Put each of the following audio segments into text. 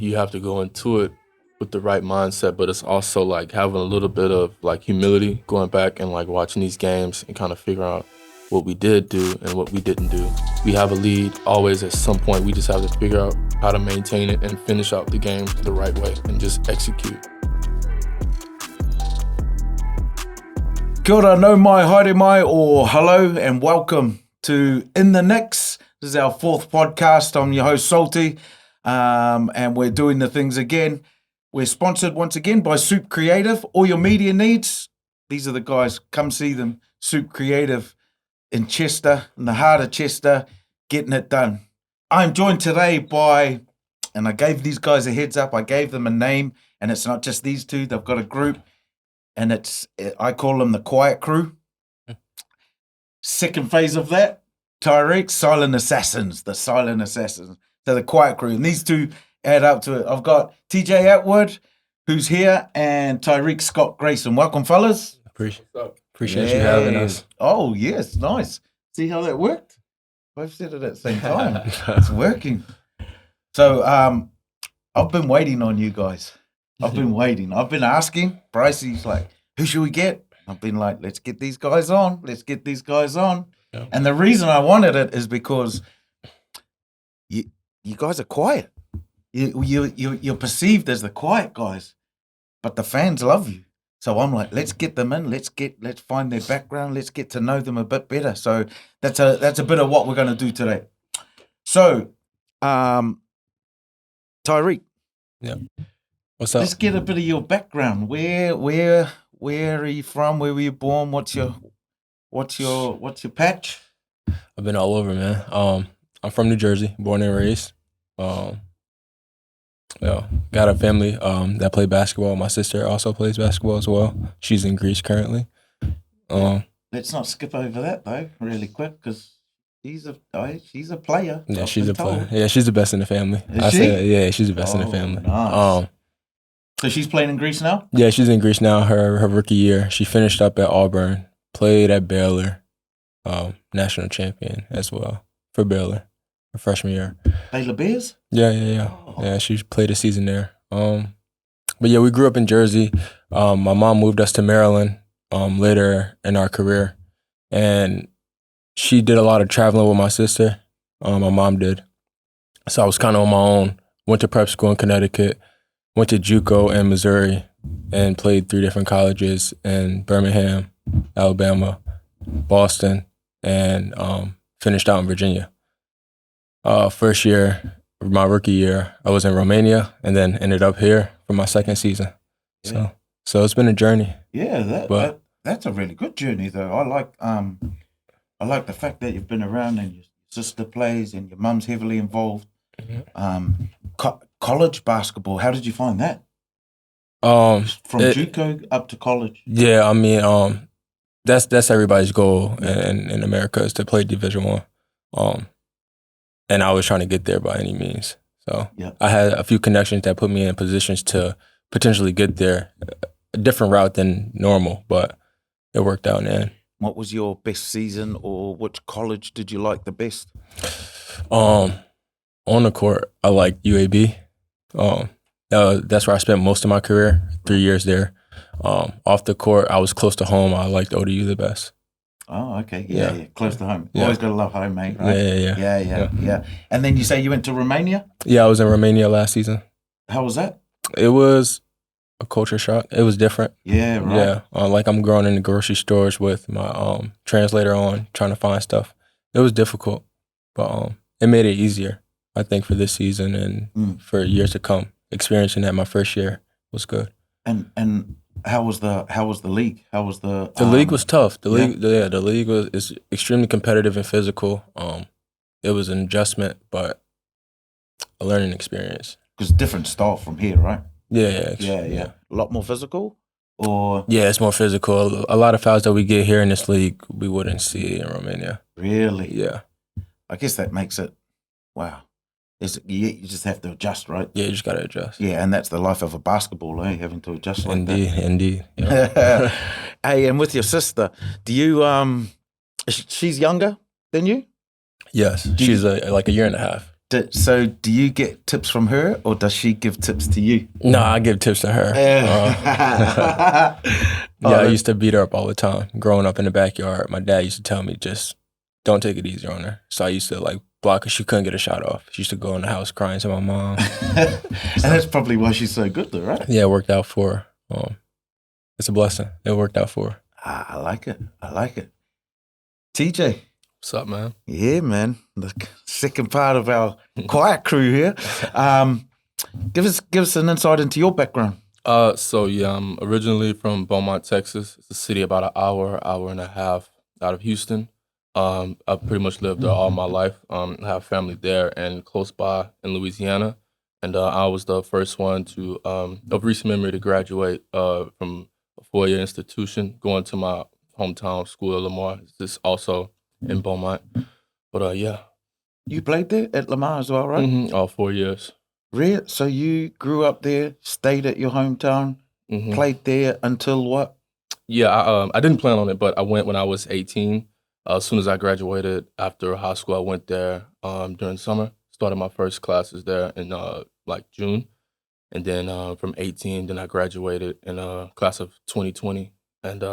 you have to go into it with the right mindset, but it's also like having a little bit of like humility, going back and like watching these games and kind of figuring out what we did do and what we didn't do. We have a lead always at some point. We just have to figure out how to maintain it and finish out the game the right way and just execute. Kia ora, nau mai, haere mai, or hello and welcome to In the Nicks. This is our fourth podcast. I'm your host, Salty, and we're doing the things again. We're sponsored once again by Soup Creative. All your media needs, these are the guys. Come see them. Soup Creative in Chester, in the heart of Chester, getting it done. I'm joined today by, and I gave these guys a heads up, I gave them a name, and it's not just these two, they've got a group, and I call them the Quiet Crew. Second phase of that, Tyreek, Silent Assassins, the Silent Assassins. So the Quiet Crew, and these two add up to it. I've got TJ Atwood, who's here, and Tyreek Scott-Grayson. Welcome, fellas. Appreciate you having us. Oh, yes, nice. See how that worked? Both said it at the same time. It's working. So I've been waiting on you guys. I've been waiting. I've been asking. Brycey's like, who should we get? I've been like, let's get these guys on. Let's get these guys on. Yeah. And the reason I wanted it is because you guys are quiet. You're perceived as the quiet guys, but the fans love you. So I'm like, let's get them in. Let's find their background. Let's get to know them a bit better. So that's a bit of what we're going to do today. So, Tyreek. Yeah. What's up? Let's get a bit of your background. Where are you from? Where were you born? What's your patch? I've been all over, man. I'm from New Jersey, born and raised. Got a family that play basketball. My sister also plays basketball as well. She's in Greece currently. Let's not skip over that though, really quick, because she's a player. Yeah, she's a player. Yeah, she's the best in the family. Is she? Yeah, she's the best in the family. Nice. So she's playing in Greece now? Yeah, she's in Greece now. Her rookie year, she finished up at Auburn, played at Baylor, national champion as well for Baylor. Her freshman year. Baylor Bears? Yeah. Oh. Yeah, she played a season there. But yeah, we grew up in Jersey. My mom moved us to Maryland later in our career. And she did a lot of traveling with my sister. My mom did. So I was kind of on my own. Went to prep school in Connecticut. Went to JUCO in Missouri and played 3 different colleges in Birmingham, Alabama, Boston, and finished out in Virginia. First year, my rookie year, I was in Romania and then ended up here for my second season. Yeah. So it's been a journey. Yeah, that's a really good journey though. I like the fact that you've been around and your sister plays and your mum's heavily involved. Mm-hmm. College basketball, how did you find that? From JUCO up to college. Yeah, I mean, that's everybody's goal in America is to play Division I. And I was trying to get there by any means. So I had a few connections that put me in positions to potentially get there. A different route than normal, but it worked out in the end. What was your best season, or which college did you like the best? On the court, I liked UAB. That's where I spent most of my career, 3 years there. Off the court, I was close to home. I liked ODU the best. Oh, okay. Yeah. Close to home. Yeah. Always got to love home, mate, right? Yeah. And then you say you went to Romania? Yeah, I was in Romania last season. How was that? It was a culture shock. It was different. Yeah, right. Yeah, like I'm going in the grocery stores with my translator on, trying to find stuff. It was difficult, but it made it easier, I think, for this season and for years to come. Experiencing that my first year was good. And how was the league? How was the league was tough. The league is extremely competitive and physical. It was an adjustment, but a learning experience. Because different style from here, right? Yeah. A lot more physical, or it's more physical. A lot of fouls that we get here in this league, we wouldn't see in Romania. Really? Yeah. I guess that makes it. Wow. You just have to adjust, right? Yeah, you just got to adjust. Yeah, and that's the life of a basketballer, having to adjust like that. Indeed. Yeah. Hey, and with your sister, do you, she's younger than you? Yes, she's like a year and a half. So do you get tips from her, or does she give tips to you? No, I give tips to her. I used to beat her up all the time. Growing up in the backyard, my dad used to tell me, just don't take it easy on her. So I used to like block her. She couldn't get a shot off. She used to go in the house crying to my mom. And that's probably why she's so good though, right? Yeah, it worked out for her. It's a blessing. It worked out for her. I like it. TJ. What's up, man? Yeah, man. The second part of our quiet crew here. Give us an insight into your background. I'm originally from Beaumont, Texas. It's a city about an hour and a half out of Houston. I've pretty much lived there all my life. I have family there and close by in Louisiana. And I was the first one to, of recent memory, to graduate from a 4-year institution, going to my hometown school of Lamar. It's also in Beaumont. But yeah. You played there at Lamar as well, right? Mm-hmm. All 4 years. Really? So you grew up there, stayed at your hometown, played there until what? Yeah, I didn't plan on it, but I went when I was 18. As soon as I graduated after high school, I went there during summer. Started my first classes there in like June. And then from 18, then I graduated in class of 2020. And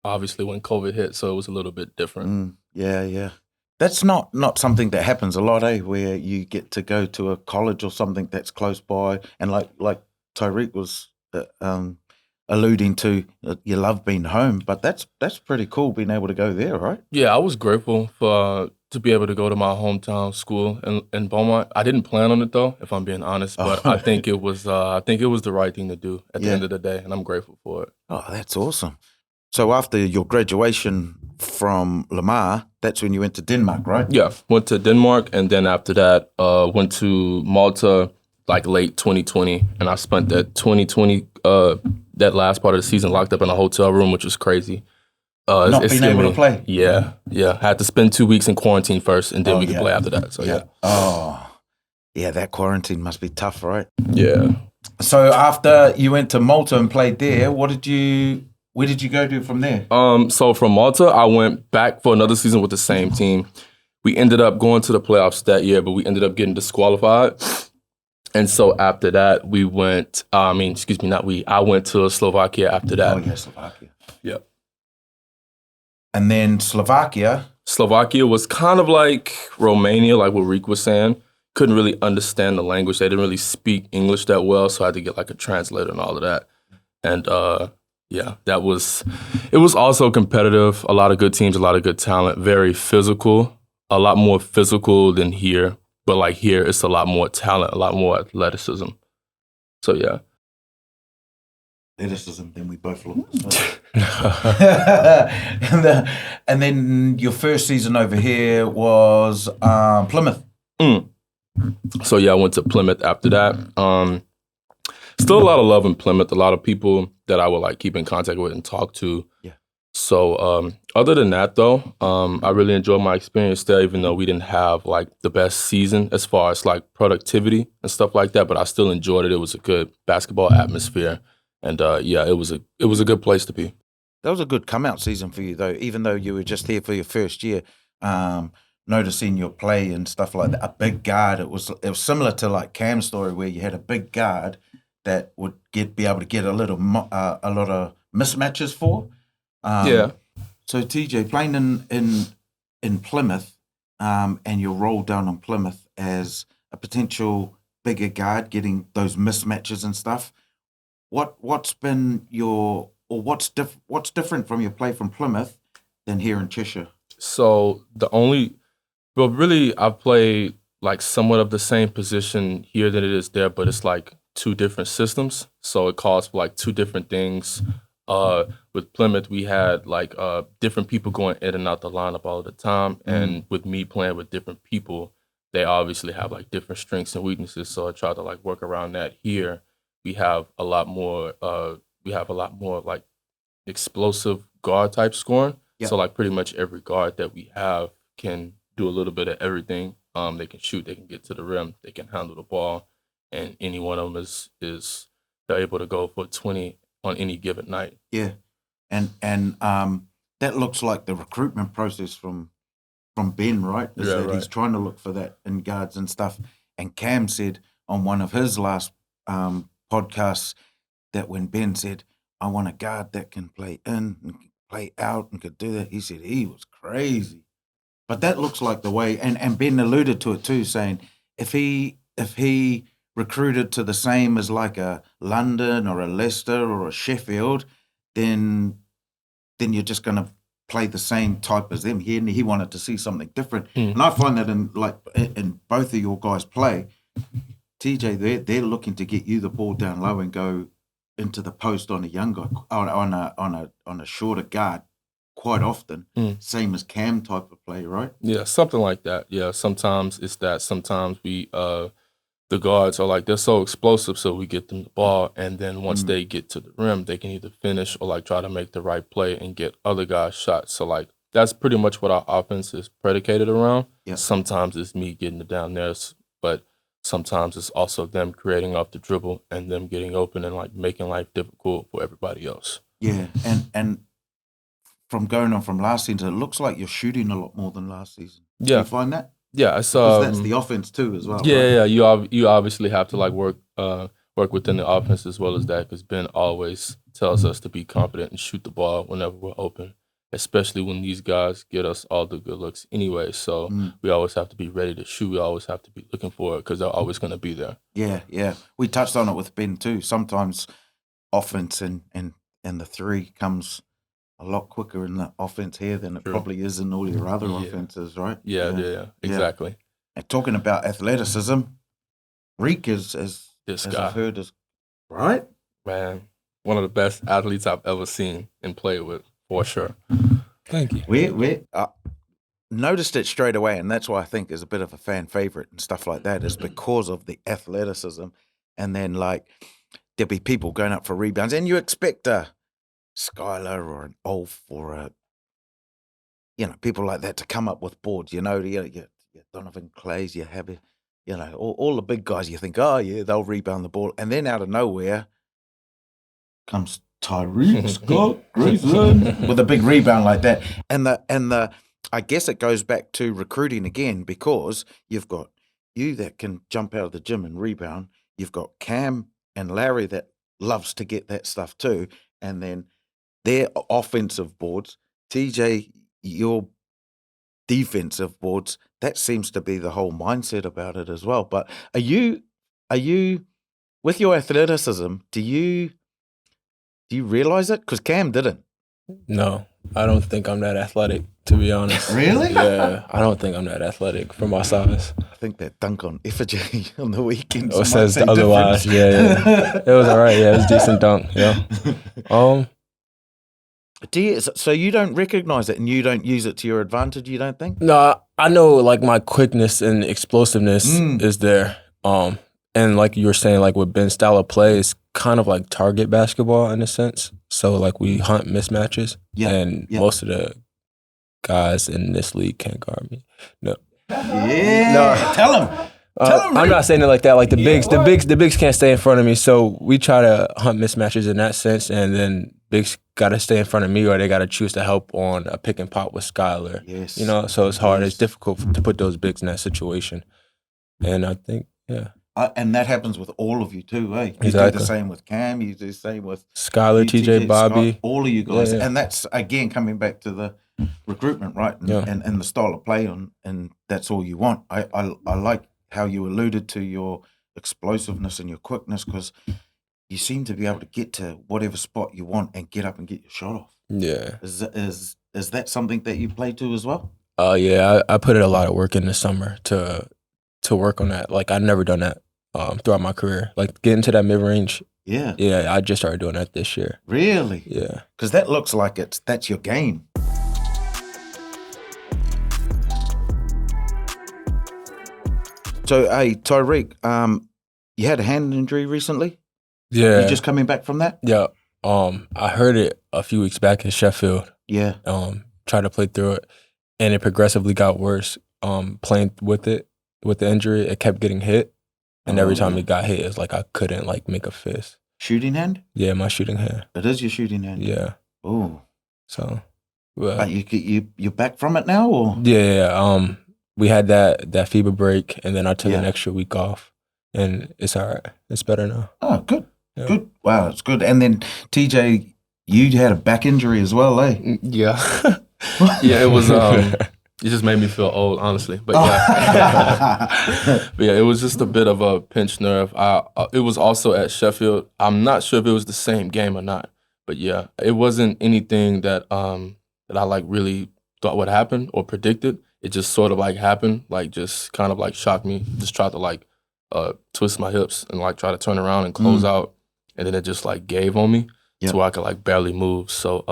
obviously when COVID hit, so it was a little bit different. Yeah. That's not something that happens a lot, where you get to go to a college or something that's close by. And like Tyreek was alluding to, you love being home, but that's pretty cool being able to go there, right? Yeah, I was grateful to be able to go to my hometown school in Beaumont. I didn't plan on it though, if I'm being honest, but I think it was the right thing to do at the end of the day, and I'm grateful for it. Oh, that's awesome. So after your graduation from Lamar, that's when you went to Denmark, right? Yeah, went to Denmark, and then after that, went to Malta like late 2020, and I spent that 2020, that last part of the season locked up in a hotel room, which was crazy. Not being able to play? Yeah. I had to spend 2 weeks in quarantine first, and then we could play after that, so yeah. Oh, yeah, that quarantine must be tough, right? Yeah. So after you went to Malta and played there, where did you go to from there? So from Malta, I went back for another season with the same team. We ended up going to the playoffs that year, but we ended up getting disqualified. And so after that, I went to Slovakia after that. Oh, yeah, Slovakia. Yep. And then Slovakia was kind of like Romania, like what Reek was saying. Couldn't really understand the language. They didn't really speak English that well, so I had to get like a translator and all of that. And it was also competitive. A lot of good teams, a lot of good talent, very physical, a lot more physical than here. But like here, it's a lot more talent, a lot more athleticism. So yeah. Athleticism, then we both look. And then your first season over here was Plymouth. So yeah, I went to Plymouth after that. Still a lot of love in Plymouth. A lot of people that I would like keep in contact with and talk to. Yeah. So other than that, though, I really enjoyed my experience there, even though we didn't have like the best season as far as like productivity and stuff like that. But I still enjoyed it. It was a good basketball atmosphere, and it was a good place to be. That was a good come out season for you, though. Even though you were just here for your first year, noticing your play and stuff like that. A big guard. It was similar to like Cam's story, where you had a big guard that would be able to get a lot of mismatches for. So TJ, playing in Plymouth, and your role down in Plymouth as a potential bigger guard, getting those mismatches and stuff. What's different from your play from Plymouth than here in Cheshire? So really, I've played like somewhat of the same position here than it is there, but it's like two different systems, so it calls for like two different things. With Plymouth, we had like different people going in and out the lineup all the time, and with me playing with different people, they obviously have like different strengths and weaknesses. So I try to like work around that. Here, we have a lot more. Like explosive guard type scoring. Yep. So like pretty much every guard that we have can do a little bit of everything. They can shoot, they can get to the rim, they can handle the ball. And any one of them is they're able to go for 20 on any given night. Yeah, and that looks like the recruitment process from from Ben, right? Is Yeah, that right. he's trying to look for that in guards and stuff. And Cam said on one of his last podcasts that when Ben said, I want a guard that can play in and play out and could do that, he said he was crazy. But that looks like the way, and Ben alluded to it too, saying if he recruited to the same as like a London or a Leicester or a Sheffield, then you're just going to play the same type as them. He wanted to see something different. And I find that in both of your guys' play, TJ, they're looking to get you the ball down low and go into the post on a young guy, on a shorter guard quite often, same as Cam type of play, right? Yeah, something like that. Yeah, sometimes it's that. Sometimes we, the guards are like, they're so explosive, so we get them the ball, and then once they get to the rim, they can either finish or like try to make the right play and get other guys shots. So like that's pretty much what our offense is predicated around. Yep. Sometimes it's me getting it down there, but sometimes it's also them creating off the dribble and them getting open and like making life difficult for everybody else. Yeah, and from going on from last season, it looks like you're shooting a lot more than last season. Do Yeah. you find that? Yeah, Because that's the offense too as well. Yeah, right? yeah. You obviously have to like work within the offense as well as that, because Ben always tells us to be confident and shoot the ball whenever we're open, especially when these guys get us all the good looks anyway. So we always have to be ready to shoot. We always have to be looking for it because they're always going to be there. Yeah. We touched on it with Ben too. Sometimes offense and the three comes a lot quicker in the offense here than it probably is in all your other offenses, right? Yeah, exactly. And talking about athleticism, Reek is as guy. I've heard, is right. Man, one of the best athletes I've ever seen and played with, for sure. Thank you. We noticed it straight away, and that's why I think is a bit of a fan favorite and stuff like that, is because of the athleticism. And then like there'll be people going up for rebounds, and you expect a Skylar or an Ulf or a people like that to come up with boards. You Donovan Clays, you have all the big guys. You think, oh yeah, they'll rebound the ball, and then out of nowhere comes Tyreek, Scott-Grayson with a big rebound like that. And the I guess it goes back to recruiting again, because you've got you that can jump out of the gym and rebound. You've got Cam and Larry that loves to get that stuff too, and then their offensive boards. TJ, your defensive boards. That seems to be the whole mindset about it as well. But are you with your athleticism? Do you realize it? Because Cam didn't. No, I don't think I'm that athletic, to be honest. Really? Yeah, I don't think I'm that athletic for my size. I think that dunk on Effigy on the weekend Says otherwise. Yeah. It was all right. Yeah, it was a decent dunk. Yeah. So you don't recognize it and you don't use it to your advantage, you don't think? No, I know like my quickness and explosiveness is there. And like you were saying, like with Ben's style of play is kind of like target basketball in a sense. So like we hunt mismatches, and most of the guys in this league can't guard me. No. Yeah. No. Tell him. I'm not saying it like that. Like the bigs can't stay in front of me. So we try to hunt mismatches in that sense, and then bigs got to stay in front of me, or they got to choose to help on a pick and pop with Skylar. Yes. So it's hard. It's difficult to put those bigs in that situation. And I think, and that happens with all of you too, eh? You Exactly. do the same with Cam. You do the same with Skylar, TJ, Bobby. Scott, all of you guys. Yeah. And that's, again, coming back to the recruitment, right? And the style of play, and that's all you want. I like how you alluded to your explosiveness and your quickness, because you seem to be able to get to whatever spot you want and get up and get your shot off. Yeah. Is that something that you play to as well? Yeah, I put in a lot of work in the summer to work on that. Like I've never done that throughout my career. Like getting to that mid range. Yeah. Yeah, I just started doing that this year. Really? Yeah. Because that looks like that's your game. So, hey, Tyreek, you had a hand injury recently? Yeah. You just coming back from that? Yeah. I heard it a few weeks back in Sheffield. Yeah. Tried to play through it, and it progressively got worse. Playing with the injury, it kept getting hit, and every time it got hit, it's like I couldn't like make a fist. Shooting hand? Yeah, my shooting hand. It is your shooting hand. Yeah. Oh. So Well, But you're back from it now, or? yeah. We had that FIBA break, and then I took Yeah. an extra week off, and it's all right. It's better now. Oh, good. Yeah. Good. Wow, it's good. And then TJ, you had a back injury as well, eh? Yeah. Yeah, it was it just made me feel old, honestly. But yeah. But yeah, it was just a bit of a pinched nerve. It was also at Sheffield. I'm not sure if it was the same game or not. But yeah, it wasn't anything that that I like really thought would happen or predicted. It just sort of like happened, like just kind of like shocked me. Just tried to like twist my hips and like try to turn around and close out. And then it just like gave on me to where I could like barely move. So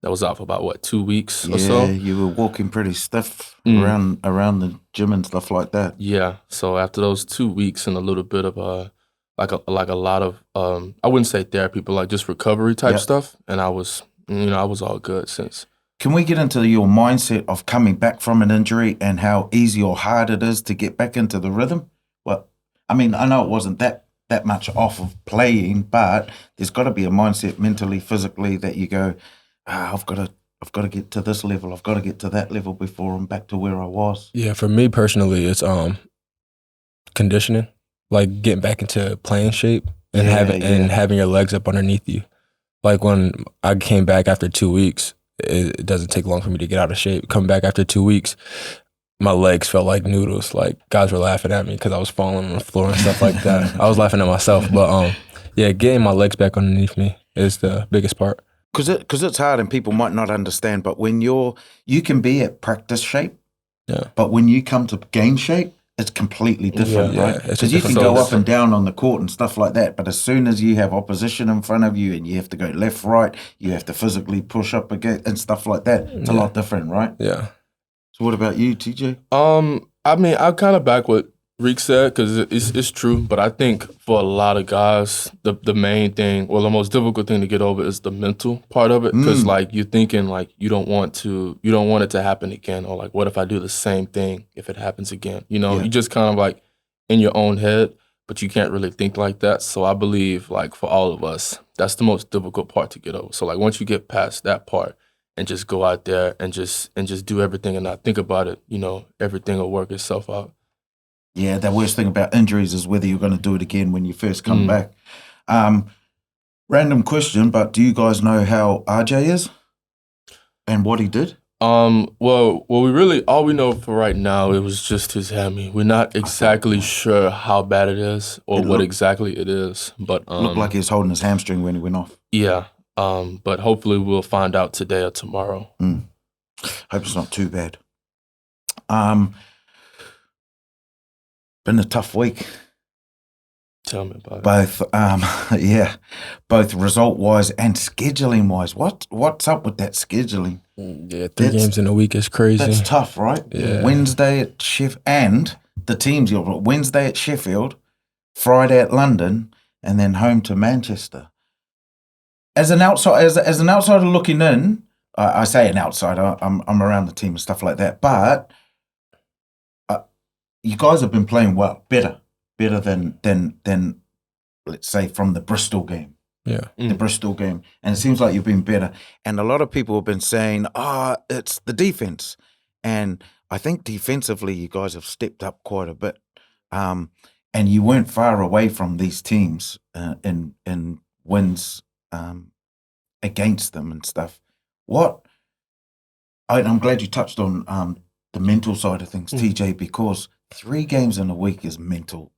that was out for about 2 weeks or so. Yeah, you were walking pretty stiff around the gym and stuff like that. Yeah. So after those 2 weeks and a little bit of like a lot of I wouldn't say therapy, but like just recovery type stuff. And I was all good since. Can we get into your mindset of coming back from an injury and how easy or hard it is to get back into the rhythm? Well, I mean, I know it wasn't that much off of playing, but there's got to be a mindset mentally, physically that you go, I've got to get to this level. I've got to get to that level before I'm back to where I was. Yeah, for me personally, it's conditioning, like getting back into playing shape and having your legs up underneath you. Like when I came back after 2 weeks, it doesn't take long for me to get out of shape. Come back after 2 weeks, my legs felt like noodles. Like guys were laughing at me because I was falling on the floor and stuff like that. I was laughing at myself, but yeah, getting my legs back underneath me is the biggest part. Because it's hard and people might not understand, but when you can be at practice shape, but when you come to game shape, it's completely different, right? Because you can go up and down on the court and stuff like that, but as soon as you have opposition in front of you and you have to go left, right, you have to physically push up again and stuff like that. It's a lot different, right? Yeah. So what about you, TJ? I mean, I'm kind of back what Reek said because it's true, but I think for a lot of guys, the main thing, or the most difficult thing to get over is the mental part of it. Because like you're thinking like you don't want it to happen again, or like what if I do the same thing if it happens again? You just kind of like in your own head, but you can't really think like that. So I believe like for all of us, that's the most difficult part to get over. So like once you get past that part and just go out there and just do everything and not think about it, everything will work itself out. Yeah, the worst thing about injuries is whether you're going to do it again when you first come back. Random question, but do you guys know how RJ is and what he did? Well, all we know for right now, it was just his hammy. We're not exactly sure how bad it is or what exactly it is, but looked like he was holding his hamstring when he went off. Yeah, but hopefully we'll find out today or tomorrow. Hope it's not too bad. Been a tough week. Tell me about it. Both result-wise and scheduling-wise. What's up with that scheduling? Yeah, 3 games in a week is crazy. That's tough, right? Yeah. Wednesday at Sheffield, and the teams you've got Wednesday at Sheffield, Friday at London, and then home to Manchester. As an outsider looking in, I say an outsider. I'm around the team and stuff like that, but you guys have been playing well, better than let's say from the Bristol game. Yeah. The Bristol game. And it seems like you've been better. And a lot of people have been saying, it's the defense. And I think defensively you guys have stepped up quite a bit. And you weren't far away from these teams in wins against them and stuff. I'm glad you touched on the mental side of things, TJ, because 3 games in a week is mental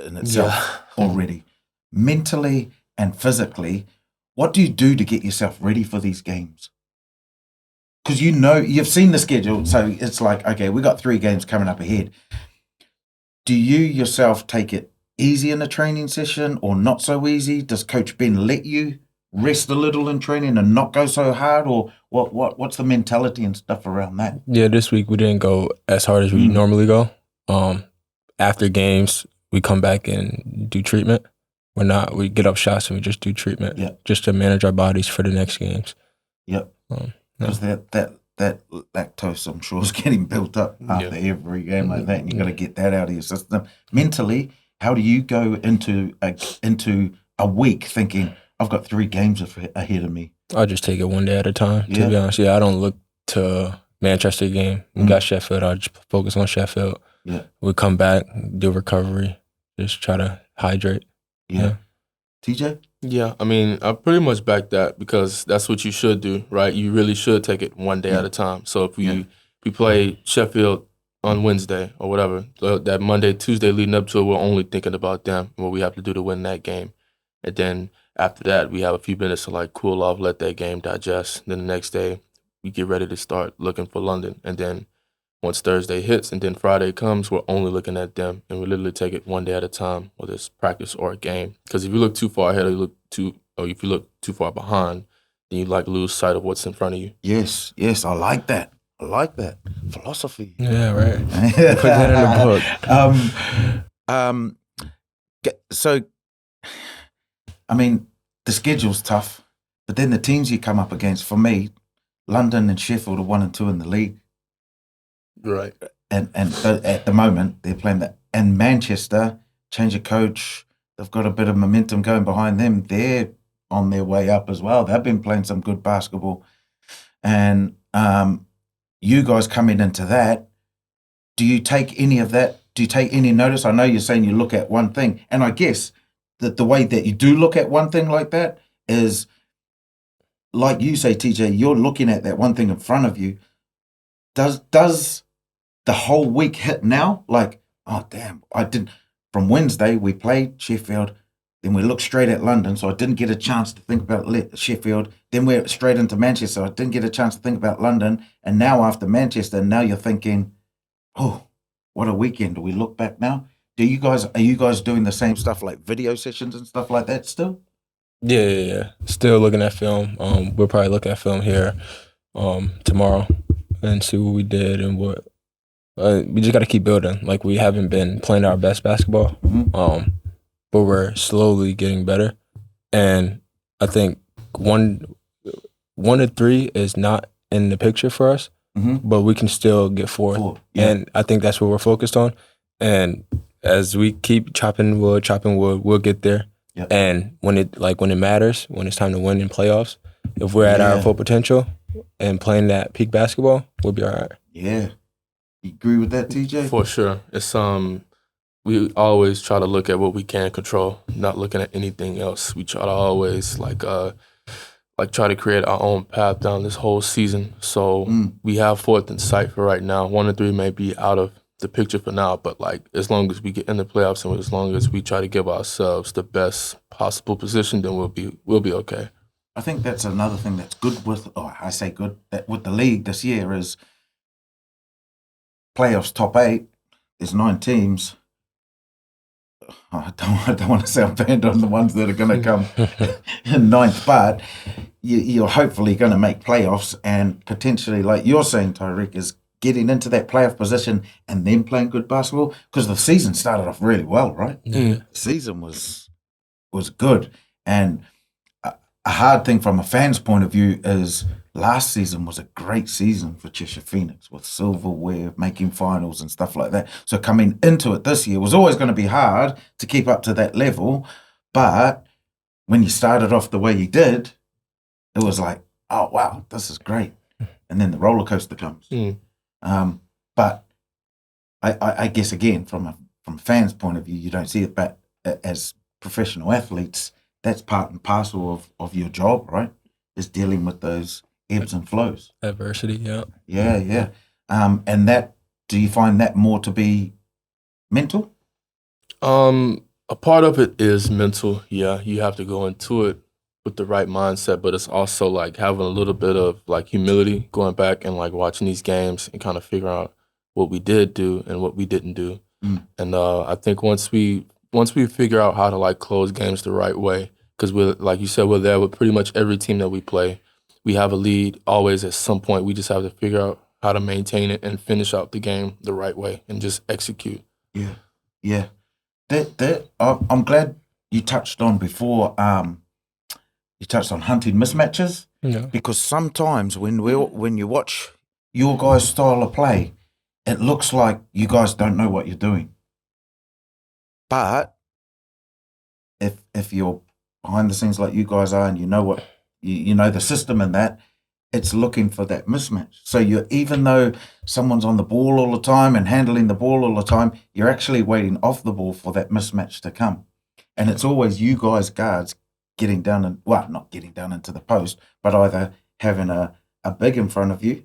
in itself already. Mentally and physically, what do you do to get yourself ready for these games? Because you've seen the schedule, so it's like, okay, we got 3 games coming up ahead. Do you yourself take it easy in a training session or not so easy? Does Coach Ben let you rest a little in training and not go so hard, or what's the mentality and stuff around that? Yeah, this week we didn't go as hard as we normally go. After games, we come back and do treatment. We get up shots and we just do treatment just to manage our bodies for the next games. Yep. Because that lactose, I'm sure, is getting built up after every game like that, and you got to get that out of your system. Mentally, how do you go into a week thinking, I've got 3 games ahead of me? I'll just take it one day at a time, to be honest. Yeah, I don't look to Manchester game. We got Sheffield. I'll just focus on Sheffield. Yeah. We come back, do recovery, just try to hydrate. Yeah. TJ? Yeah, I mean, I pretty much back that because that's what you should do, right? You really should take it one day at a time. So if we play Sheffield on Wednesday or whatever, that Monday, Tuesday leading up to it, we're only thinking about them, what we have to do to win that game. And then after that, we have a few minutes to like cool off, let that game digest. Then the next day, we get ready to start looking for London. And then once Thursday hits and then Friday comes, we're only looking at them, and we literally take it one day at a time, whether it's practice or a game. Because if you look too far ahead, or if you look too far behind, then you like lose sight of what's in front of you. Yes, I like that. Philosophy. Yeah, right. Put that in the book. So, I mean, the schedule's tough, but then the teams you come up against, for me, London and Sheffield are 1 and 2 in the league. Right. And at the moment, they're playing that. And Manchester, change of coach, they've got a bit of momentum going behind them. They're on their way up as well. They've been playing some good basketball. And you guys coming into that, do you take any of that? Do you take any notice? I know you're saying you look at one thing. And I guess that the way that you do look at one thing like that is, like you say, TJ, you're looking at that one thing in front of you. Does the whole week hit now? Like, oh, damn, I didn't. From Wednesday, we played Sheffield. Then we looked straight at London, so I didn't get a chance to think about Sheffield. Then we're straight into Manchester. I didn't get a chance to think about London. And now after Manchester, now you're thinking, oh, what a weekend. Do we look back now? Are you guys doing the same stuff like video sessions and stuff like that still? Yeah. Still looking at film. We'll probably look at film here tomorrow and see what we did and what. We just got to keep building. Like, we haven't been playing our best basketball, but we're slowly getting better. And I think one to three is not in the picture for us, but we can still get fourth. Yeah. And I think that's what we're focused on. And as we keep chopping wood, we'll get there. Yep. And when it matters, when it's time to win in playoffs, if we're at our full potential and playing that peak basketball, we'll be all right. Yeah. You agree with that, TJ? For sure. It's we always try to look at what we can control, not looking at anything else. We try to always try to create our own path down this whole season. So we have fourth in sight for right now. 1 and 3 may be out of the picture for now, but like as long as we get in the playoffs and as long as we try to give ourselves the best possible position, then we'll be okay. I think that's another thing that's good with that with the league this year is playoffs top 8. There's 9 teams. I don't want to sound bad on the ones that are going to come in 9th, but you're hopefully going to make playoffs and potentially, like you're saying, Tyreek, is getting into that playoff position and then playing good basketball, because the season started off really well, right? The season was good. And a hard thing from a fan's point of view is last season was a great season for Cheshire Phoenix with silverware, making finals and stuff like that. So coming into it this year was always going to be hard to keep up to that level. But when you started off the way you did, it was like, oh, wow, this is great. And then the roller coaster comes. But I guess, again, from a fan's point of view, you don't see it. But as professional athletes, that's part and parcel of your job, right? Is dealing with those ebbs and flows. Adversity, yeah. Yeah. And that, do you find that more to be mental? A part of it is mental, yeah. You have to go into it with the right mindset, but it's also like having a little bit of like humility, going back and like watching these games and kind of figuring out what we did do and what we didn't do. And I think once we figure out how to like close games the right way, because we're, like you said, we're there with pretty much every team that we play. We have a lead always at some point. We just have to figure out how to maintain it and finish out the game the right way and just execute. Yeah. I'm glad you touched on before. You touched on hunting mismatches, because sometimes when you watch your guys' style of play, it looks like you guys don't know what you're doing. But if you're behind the scenes like you guys are and you know what you know, the system and that, it's looking for that mismatch. So even though someone's on the ball all the time and handling the ball all the time, you're actually waiting off the ball for that mismatch to come. And it's always you guys guards getting down and, well, not getting down into the post, but either having a big in front of you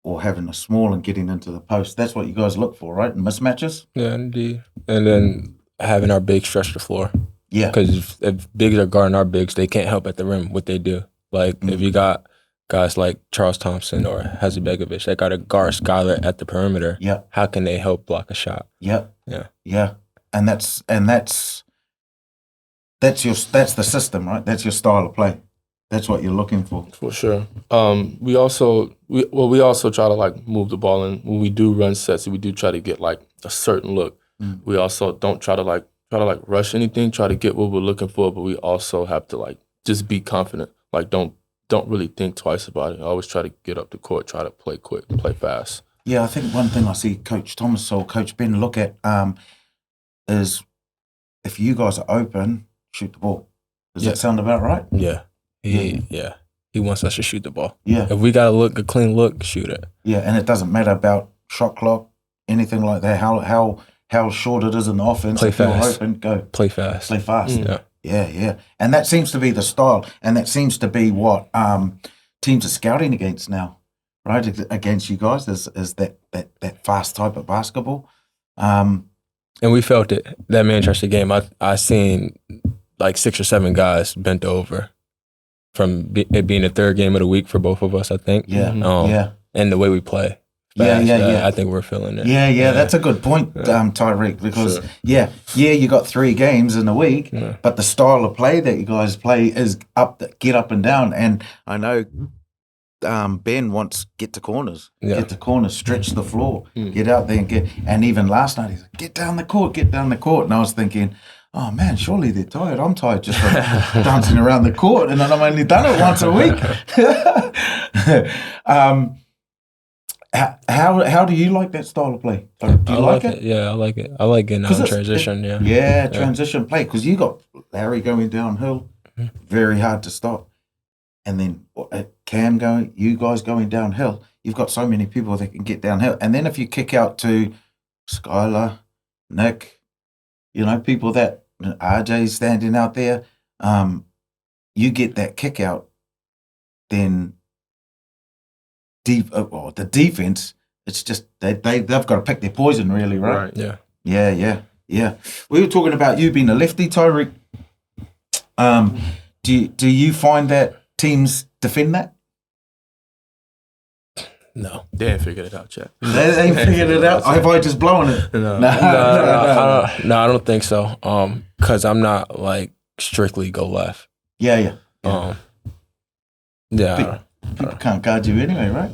or having a small and getting into the post. That's what you guys look for, right? In mismatches? Yeah, indeed. And then having our bigs stretch the floor. Yeah. Because if bigs are guarding our bigs, they can't help at the rim what they do. Like, if you got guys like Charles Thompson or Hazibegovic, they got to guard Skylar at the perimeter. Yeah. How can they help block a shot? Yeah. Yeah. Yeah. And that's the system, right? That's your style of play. That's what you're looking for. For sure. We also try to like move the ball, and when we do run sets, we do try to get like a certain look. We also don't try to rush anything, try to get what we're looking for, but we also have to like just be confident. Like don't really think twice about it. I always try to get up the court, try to play quick, play fast. Yeah, I think one thing I see Coach Thomas or Coach Ben look at is if you guys are open, shoot the ball. Does that sound about right? Yeah. He wants us to shoot the ball. Yeah. If we got a clean look, shoot it. Yeah, and it doesn't matter about shot clock, anything like that, how short it is in the offense. Play if you're fast. open, go. Play fast. Play fast. Yeah. Yeah. And that seems to be the style, and that seems to be what teams are scouting against now, right? Against you guys is that fast type of basketball. And we felt it. That Manchester game, I seen like 6 or 7 guys bent over from it being the third game of the week for both of us, I think. Yeah. And the way we play. Yeah. I think we're feeling it. Yeah. That's a good point, Tyreek, because you got 3 games in a week, but the style of play that you guys play is get up and down. And I know Ben wants get to corners, stretch the floor, get out there and even last night he's like, get down the court. And I was thinking, oh man, surely they're tired. I'm tired just from dancing around the court, and I've only done it once a week. How do you like that style of play? Do you like it? Yeah, I like it. I like getting out in transition. Transition play, because you got Larry going downhill, very hard to stop, and then Cam going, you guys going downhill. You've got so many people that can get downhill, and then if you kick out to Skylar, Nick, people that RJ's standing out there, you get that kick out, then the defense, it's just they've got to pick their poison, really, right? Yeah. We were talking about you being a lefty, Tyreek. Do you find that teams defend that? No. They ain't figured it out yet. They ain't figured it out? Have I just blown it? No, I don't think so. Because I'm not like strictly go left. Yeah. People can't guard you anyway, right?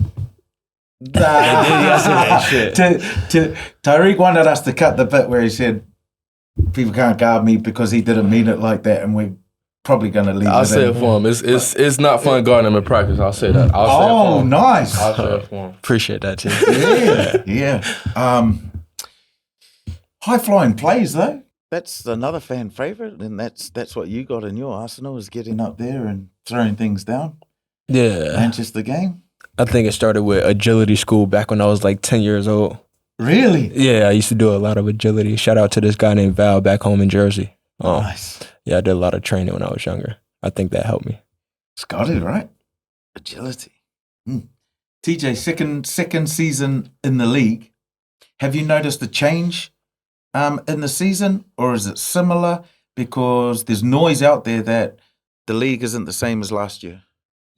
Tyreek wanted us to cut the bit where he said people can't guard me because he didn't mean it like that, and we're probably going to leave I'll say it for him. It's not fun guarding him in practice. I'll say that. Nice. I'll say it for him. Appreciate that, too. Yeah. High flying plays though. That's another fan favorite, and that's what you got in your arsenal, is getting up there and throwing things down. Yeah. Manchester game. I think it started with agility school back when I was like 10 years old. Really? Yeah, I used to do a lot of agility. Shout out to this guy named Val back home in Jersey. Nice. Yeah, I did a lot of training when I was younger. I think that helped me. It's got it, right? Agility. TJ, second season in the league. Have you noticed a change in the season, or is it similar? Because there's noise out there that the league isn't the same as last year.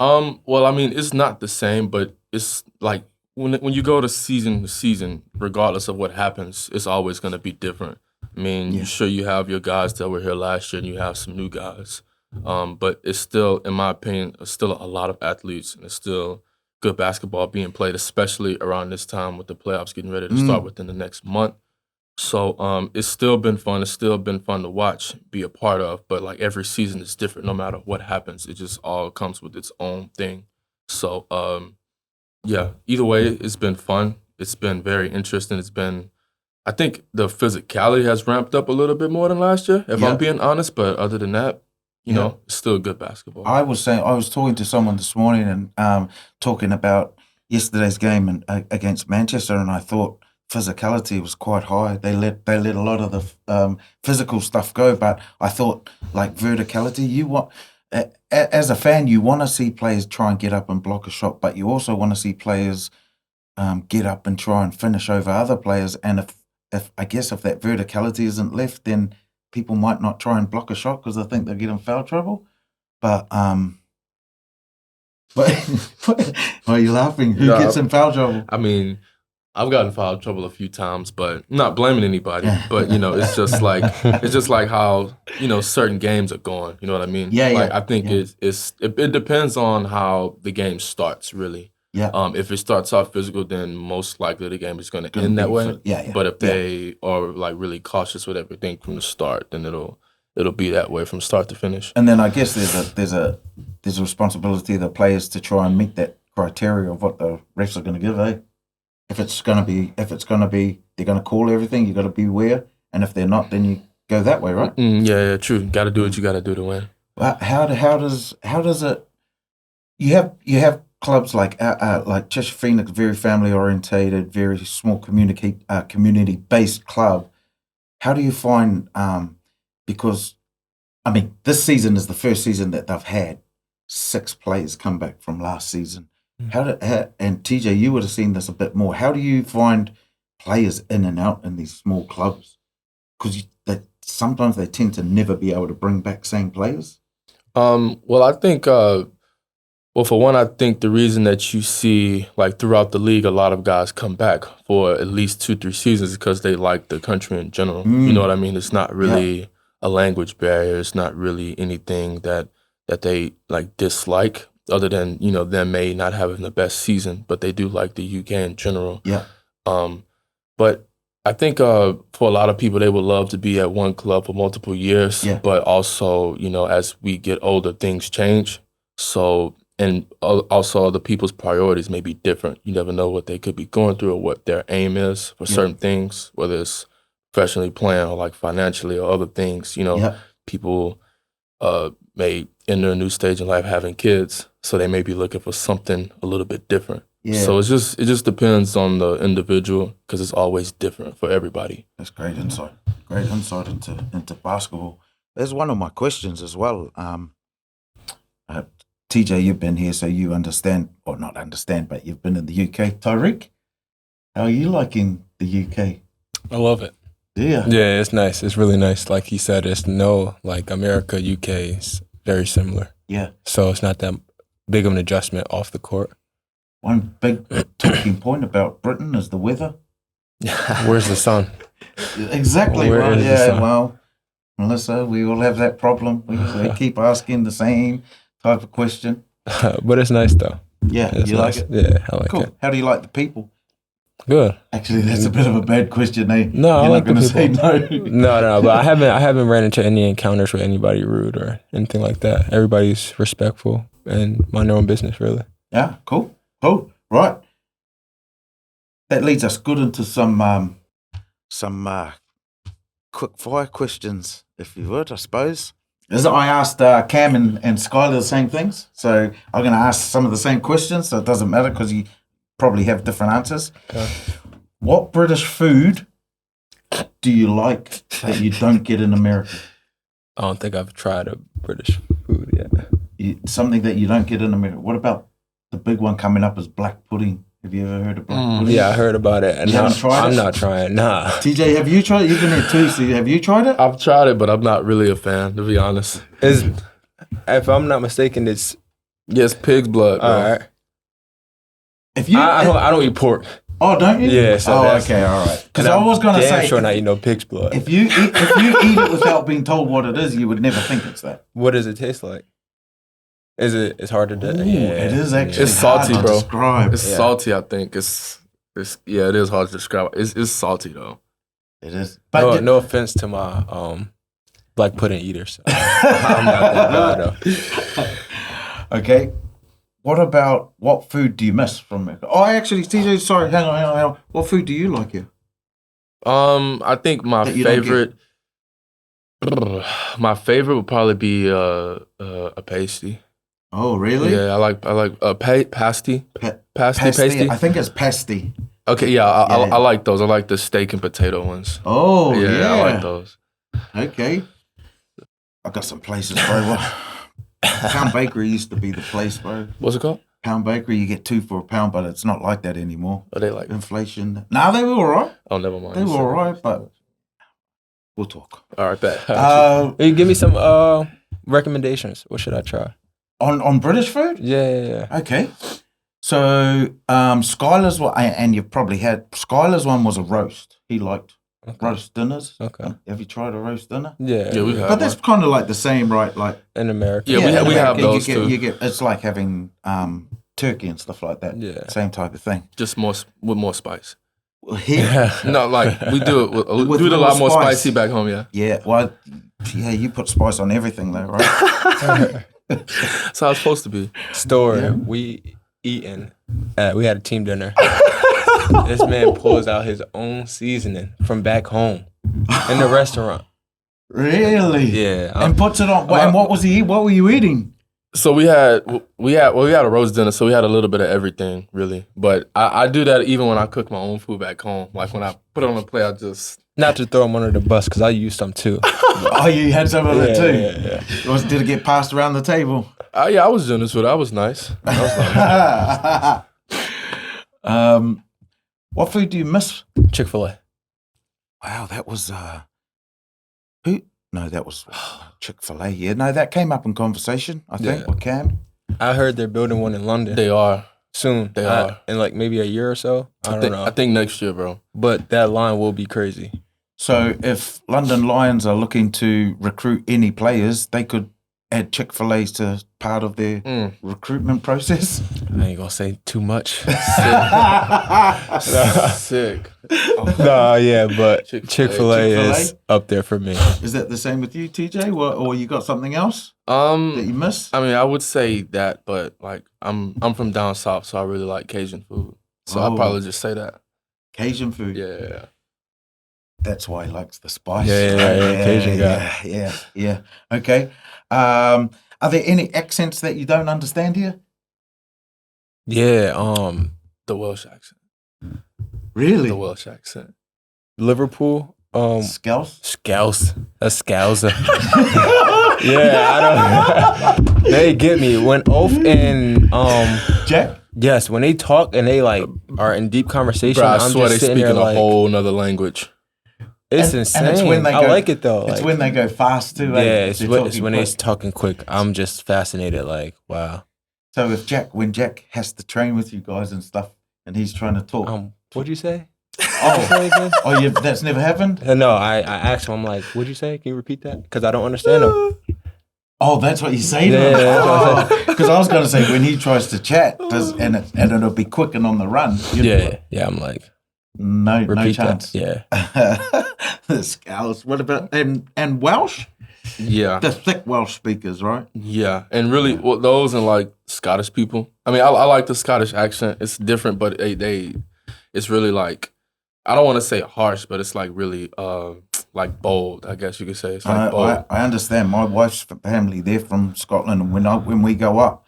Well, I mean, it's not the same, but it's like when you go to season to season, regardless of what happens, it's always going to be different. I mean, sure, you have your guys that were here last year, and you have some new guys. But it's still, in my opinion, it's still a lot of athletes, and it's still good basketball being played, especially around this time with the playoffs getting ready to start within the next month. So it's still been fun. It's still been fun to watch, be a part of. But like every season is different, no matter what happens. It just all comes with its own thing. So either way, it's been fun. It's been very interesting. I think the physicality has ramped up a little bit more than last year, if I'm being honest. But other than that, you know, it's still good basketball. I was talking to someone this morning and talking about yesterday's game against Manchester, and I thought physicality was quite high. They let a lot of the physical stuff go, but I thought like verticality. You want as a fan, you want to see players try and get up and block a shot, but you also want to see players get up and try and finish over other players. And if that verticality isn't left, then people might not try and block a shot because I think they'll get in foul trouble. But why are you laughing? Who gets in foul trouble? I mean, I've gotten in foul trouble a few times, but I'm not blaming anybody. But you know, it's just like how, you know, certain games are going. You know what I mean? I think it depends on how the game starts, really. Yeah. If it starts off physical, then most likely the game is going to end that way. But if they are like really cautious with everything from the start, then it'll be that way from start to finish. And then I guess there's a responsibility of the players to try and meet that criteria of what the refs are going to give. If it's going to be, they're going to call everything. You got to be aware, and if they're not, then you go that way, right? Yeah, true. Got to do what you got to do to win. How does it? You have clubs like Cheshire Phoenix, very family orientated, very small community based club. How do you find? Because I mean, this season is the first season that they've had 6 players come back from last season. And TJ, you would have seen this a bit more. How do you find players in and out in these small clubs? Because sometimes they tend to never be able to bring back same players. Well, I think, for one, I think the reason that you see, like, throughout the league, a lot of guys come back for at least 2-3 seasons is because they like the country in general. You know what I mean? It's not really a language barrier. It's not really anything that they, like, dislike. Other than, you know, them may not having the best season, but they do like the UK in general. Yeah. But I think for a lot of people, they would love to be at one club for multiple years. Yeah. But also, you know, as we get older, things change. So, and also the people's priorities may be different. You never know what they could be going through or what their aim is for certain things, whether it's professionally playing or like financially or other things. You know, people may enter a new stage in life having kids, so they may be looking for something a little bit different. Yeah. So it just depends on the individual because it's always different for everybody. That's great insight. Great insight into basketball. There's one of my questions as well. TJ, you've been here, so you understand, or not understand, but you've been in the UK. Tyreek, how are you liking the UK? I love it. Yeah. Yeah, it's nice. It's really nice. Like he said, it's like America, UK is very similar. Yeah. So it's not that big of an adjustment off the court. One big talking point about Britain is the weather. Where's the sun? Exactly. Where is the sun? Well, Melissa, we all have that problem. We keep asking the same type of question. But it's nice though. Yeah, you like it? Yeah, I like it. How do you like the people? Good. Actually, that's a bit of a bad question, eh? No, you're like not going to say no. No, but I haven't ran into any encounters with anybody rude or anything like that. Everybody's respectful and mind their own business, really. Yeah, cool. Right. That leads us good into some quick fire questions, if you would, I suppose. As I asked Cam and Skylar the same things, so I'm going to ask some of the same questions, so it doesn't matter because you probably have different answers. Okay. What British food do you like that you don't get in America? I don't think I've tried a British food yet. Something that you don't get in America. What about the big one coming up is black pudding? Have you ever heard of black pudding? Yeah, I heard about it. You haven't tried it? I'm not trying. Nah. TJ, have you tried it? You've been here too, so have you tried it? I've tried it, but I'm not really a fan, to be honest. If I'm not mistaken, it's pig's blood, bro. All right. I don't eat pork. Oh, don't you? Yeah. So okay, all right. Because I was going to say, sure not eat no pig's blood. If you eat it without being told what it is, you would never think it's that. What does it taste like? It's hard to do. Yeah, it is actually. It's salty, hard to describe. It's salty. I think it is hard to describe. It's salty though. It is. But no offense to my black pudding eaters. I'm not that bad though. Okay. What food do you miss from America? Oh, actually, TJ, sorry, hang on. What food do you like here? I think my favorite My favorite would probably be a pasty. Oh, really? Yeah, I like pasty. Pasty. I think it's pasty. Okay, yeah, I like those. I like the steak and potato ones. Oh, Yeah, I like those. Okay. I got some places, bro. Pound Bakery used to be the place, bro. What's it called? Pound Bakery, you get 2 for a pound, but it's not like that anymore. Are they like inflation? No, they were all right. Oh, never mind. They were all right, but we'll talk. All right, bet. You give me some recommendations. What should I try? On British food? Yeah. Okay. So Skylar's one, and you've probably had Skylar's one was a roast. He liked roast dinners. Okay. Have you tried a roast dinner? Yeah, we have. But that's kind of like the same, right? Like in America. Yeah, we have those too. You get it's like having turkey and stuff like that. Yeah. Same type of thing. Just with more spice. Well, here, No, like we do it. We do it a lot more spicy back home. Yeah. Yeah. Well, you put spice on everything though, right? That's how it's supposed to be. Story. We eating. We had a team dinner. This man pulls out his own seasoning from back home in the restaurant. Really? Yeah. And puts it on. And what was he? What were you eating? So we had a roast dinner, so we had a little bit of everything, really. But I do that even when I cook my own food back home. Like when I put it on a plate, I just Not to throw him under the bus, because I used some too. Oh, you had some of that too? Yeah. Did it get passed around the table? Yeah, I was generous with it. I was nice. What food do you miss? Chick-fil-A. Wow, that was who? No, that was Chick-fil-A. Yeah, no, that came up in conversation, I think, with Cam. I heard they're building one in London. They are. Soon. They are. In like maybe a year or so. I don't know. I think next year, bro. But that line will be crazy. So if London Lions are looking to recruit any players, they could add Chick-fil-A to part of their recruitment process. I ain't gonna say too much. Sick. No, yeah, but Chick-fil-A. Chick-fil-A is up there for me. Is that the same with you, TJ? Or you got something else that you miss? I mean, I would say that, but like I'm from down south, so I really like Cajun food. So I'll probably just say that. Cajun food. Yeah. That's why he likes the spice. Yeah, Cajun guy. Yeah. Okay. Are there any accents that you don't understand here? Yeah, The Welsh accent. Really? The Welsh accent. Liverpool. Scouse? Scouse. That's Scouser. Yeah, I don't. They get me when Oaf and Jack? Yes, when they talk and they like are in deep conversation. Bro, I I'm swear they just sitting speak there in a like, whole nother language. It's insane. And it's when they I go, like it though. It's like, when they go fast too. yeah, it's when quick. they're talking quick. I'm just fascinated. Like, wow. So when Jack has to train with you guys and stuff, and he's trying to talk. What'd you say? That's never happened? No, I asked him, I'm like, what'd you say? Can you repeat that? Because I don't understand him. Oh, that's what you say to him? Because I was going to say, when he tries to chat, and it'll be quick and on the run. Yeah, I'm like, no chance. That. Yeah. The Scouse. What about, and Welsh? Yeah. The thick Welsh speakers, right? Yeah. And really, those and like Scottish people. I mean, I like the Scottish accent. It's different, but it's really like, I don't want to say harsh, but it's like really like bold, I guess you could say. It's like bold. I understand. My wife's family, they're from Scotland, and when we go up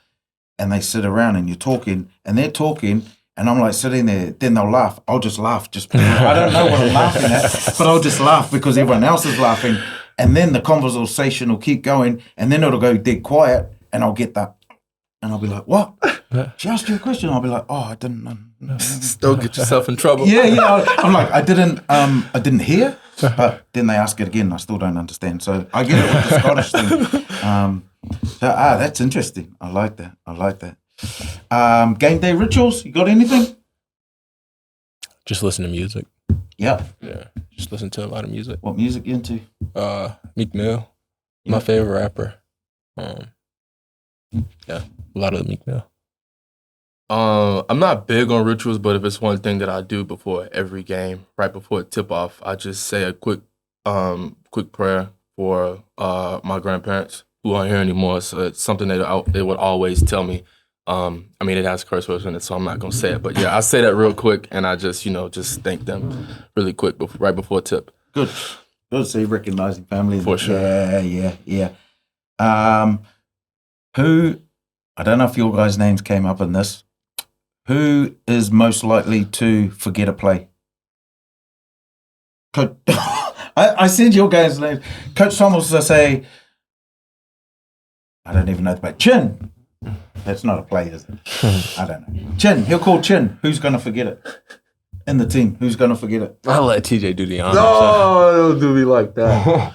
and they sit around and you're talking and they're talking and I'm like sitting there, then they'll laugh. I'll just laugh. I don't know what I'm laughing at, but I'll just laugh because everyone else is laughing. And then the conversation will keep going and then it'll go dead quiet and I'll get that. And I'll be like, what? She asked you a question. I'll be like, oh, I didn't. Still get yourself in trouble. Yeah. I'm like, I didn't hear. But then they ask it again. I still don't understand. So I get it with the Scottish thing. That's interesting. I like that. Game day rituals. You got anything? Just listen to music. Yeah. Just listen to a lot of music. What music you into? Meek Mill, my favorite rapper. A lot of Meek Mill. I'm not big on rituals, but if it's one thing that I do before every game, right before tip off, I just say a quick prayer for my grandparents who aren't here anymore. So it's something that they would always tell me. I mean, it has curse words in it, so I'm not gonna say it. But yeah, I say that real quick, and I just thank them really quick right before tip. Good. Good to see recognizing family. For sure. Yeah. Who, I don't know if your guys' names came up in this. Who is most likely to forget a play? Coach, I said your guys' names. Coach Tom will say, I don't even know the play. Chin. That's not a play, is it? I don't know. Chin. He'll call Chin. Who's going to forget it? In the team, who's going to forget it? I'll let TJ do the honors. No, don't do me like that.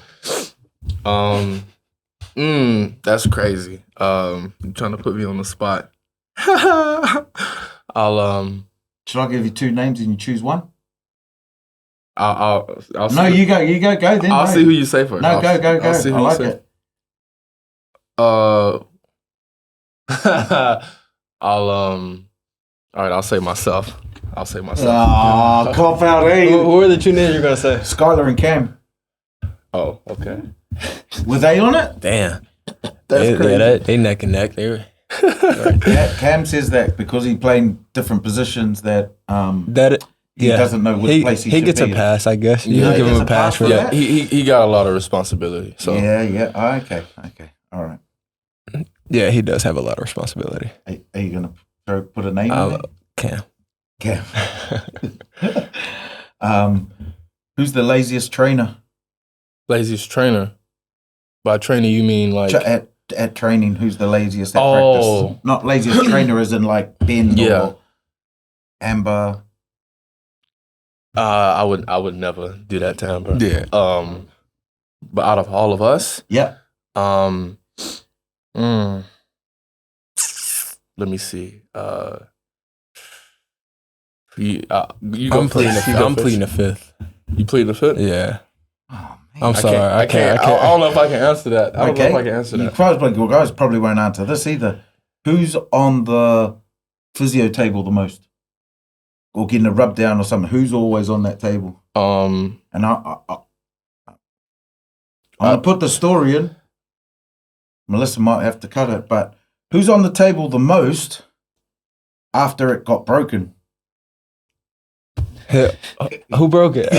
That's crazy. You're trying to put me on the spot. I'll Should I give you two names and you choose one? I'll see. No, you go then. I'll see who you say first. No, go. I'll see who I you like say. it. All right, I'll say myself. Oh, cop out, Who are the two names you're gonna say? Skylar and Cam. Oh, okay. Were they on it? Damn. That's crazy. Yeah, they neck and neck. They were. Cam says that because he played different positions that That he doesn't know which place he should gets be a pass, I guess. You Yeah, can give he him gets a a pass pass for for that. that. He got a lot of responsibility. So Yeah. Okay. All right. Yeah, he does have a lot of responsibility. Are you going to put a name on it? Cam. Cam. Who's the laziest trainer? laziest trainer. By trainer, you mean like At training, who's the laziest at Oh. practice? Not laziest trainer as in like Ben Yeah. or Amber. I would never do that to Amber. Yeah. But out of all of us, Yeah. let me see. You go I'm pleading first. the fifth. You plead the fifth? Yeah. Oh, man. I'm sorry. I can't. I don't know if I can answer that. I don't know if I can answer You that. guys probably won't answer this either. Who's on the physio table the most? Or getting a rub down or something? Who's always on that table? And I'm going to put the story in. Melissa might have to cut it, but who's on the table the most after it got broken? Who broke it?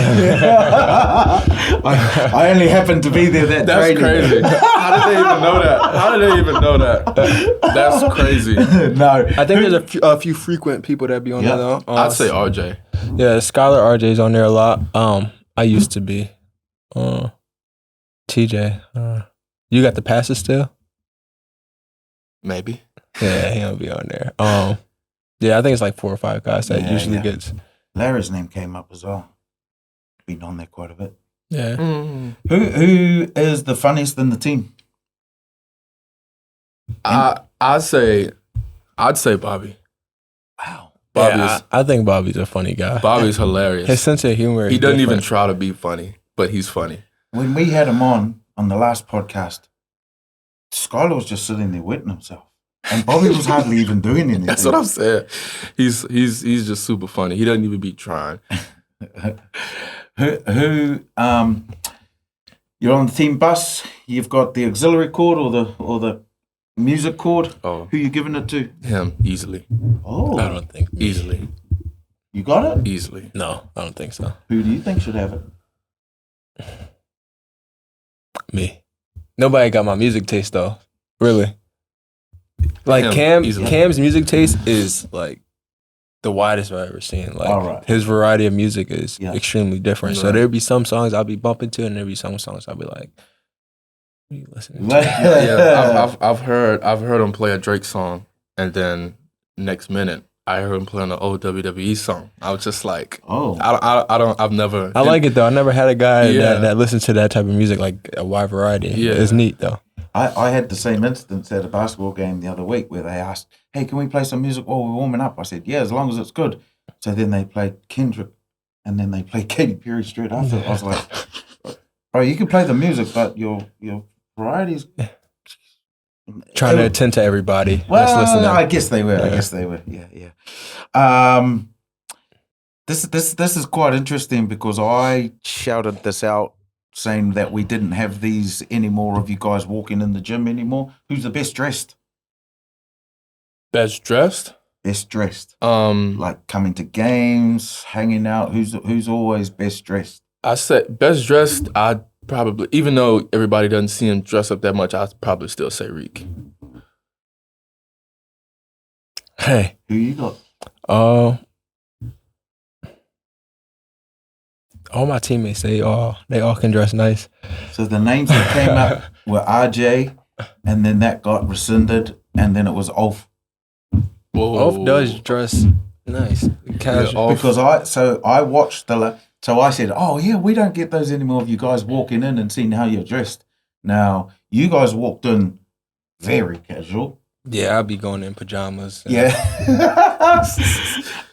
I only happened to be there that That's training. crazy. How did they even know that? That's crazy. No. I think there's a few frequent people that be on Yeah. there though. I'd say RJ. Yeah, Skylar RJ's on there a lot. I used to be. TJ. You got the passes still? Maybe. Yeah, he'll be on there. Yeah, I think it's like 4 or 5 guys that Yeah, usually yeah. gets. Larry's name came up as well. Been on there quite a bit. Yeah. Who is the funniest in the team? I'd say Bobby. Wow. I think Bobby's a funny guy. Bobby's hilarious. His sense of humor is He doesn't even different. try to be funny, but he's funny. When we had him on the last podcast, Skylar was just sitting there wetting himself. And Bobby was hardly even doing anything. That's what I'm saying. He's just super funny. He doesn't even be trying. Who you're on the team bus, you've got the auxiliary cord or the music cord. Oh, Who you giving it to? him easily, Oh, I don't think. easily, you got it? easily. No, I don't think so. Who do you think should have it? Me. Nobody got my music taste though. Really. Like Him, easily. Cam's music taste is like the widest I've ever seen. Like All right. his variety of music is Yeah. extremely different. So Right. there'd be some songs I'll be bumping to, and there'd be some songs I'll be like, "What are you listening to?" Yeah, I've heard him play a Drake song, and then next minute I heard him playing an old WWE song. I was just like, Oh. I've never. I like it though. I never had a guy Yeah. that listens to that type of music, like a wide variety. Yeah. It's neat though. I had the same instance at a basketball game the other week where they asked, hey, can we play some music while we're warming up? I said, yeah, as long as it's good. So then they played Kendrick and then they played Katy Perry straight after. I was like, bro, you can play the music, but your varieties. Trying to attend to everybody Well, that's listening. I guess they were. Yeah. This is quite interesting because I shouted this out saying that we didn't have these anymore of you guys walking in the gym anymore. Who's the best dressed? Best dressed. Best dressed. Um, Like coming to games, hanging out. Who's always best dressed? I said best dressed. I'd probably, even though everybody doesn't see him dress up that much, I'd probably still say Reek. Hey. Who you got? All my teammates, they all can dress nice. So the names that came up were RJ, and then that got rescinded, and then it was Ulf. Ulf does dress nice, casual. Because I watched so I said, oh yeah, we don't get those anymore of you guys walking in and seeing how you're dressed. Now you guys walked in very casual. Yeah, I'd be going in pajamas. Yeah.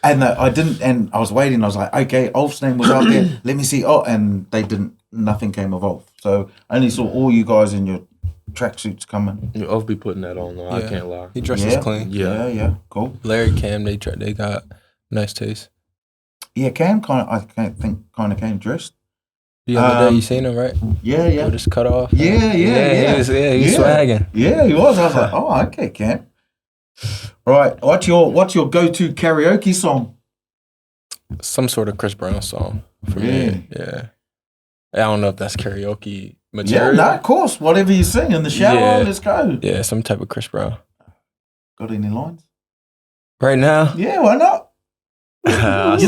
And I didn't, and I was waiting. I was like, okay, Ulf's name was out there. Let me see. Oh, and they didn't. Nothing came of Ulf. So I only saw all you guys in your tracksuits coming. Ulf be putting that on though. I can't lie. He dresses clean. Yeah. Cool. Larry, Cam, they got nice taste. Yeah, Cam kind of came dressed. The other day you seen him, right? Yeah. With his cut off. Yeah. He was swagging. Yeah, he was. I was like, oh, okay, Cam. Right. What's your go-to karaoke song? Some sort of Chris Brown song for me. Yeah. I don't know if that's karaoke material. Yeah, no, of course. Whatever you sing in the shower, let's go. Yeah, some type of Chris Brown. Got any lines? Right now? Yeah, why not? You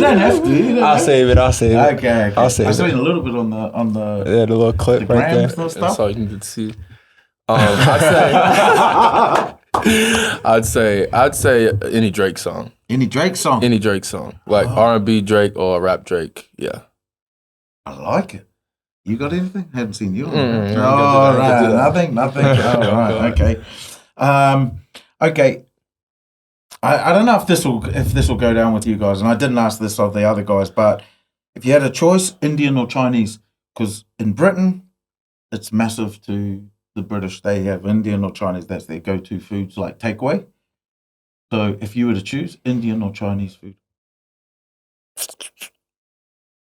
don't have to. I'll save it. Okay. I'll save I it. saw it a little bit on the the little clip the right there. grams and stuff. That's all you need to see. I'd say any Drake song. Any Drake song? Any Drake song, like R&B Drake or rap Drake. Yeah. I like it. You got anything? Haven't seen you. Mm-mm. Oh, right. Nothing. Oh, right. Okay. Okay. I don't know if this will go down with you guys, and I didn't ask this of the other guys, but if you had a choice, Indian or Chinese, because in Britain, it's massive to the British. They have Indian or Chinese. That's their go-to foods, like takeaway. So if you were to choose Indian or Chinese food,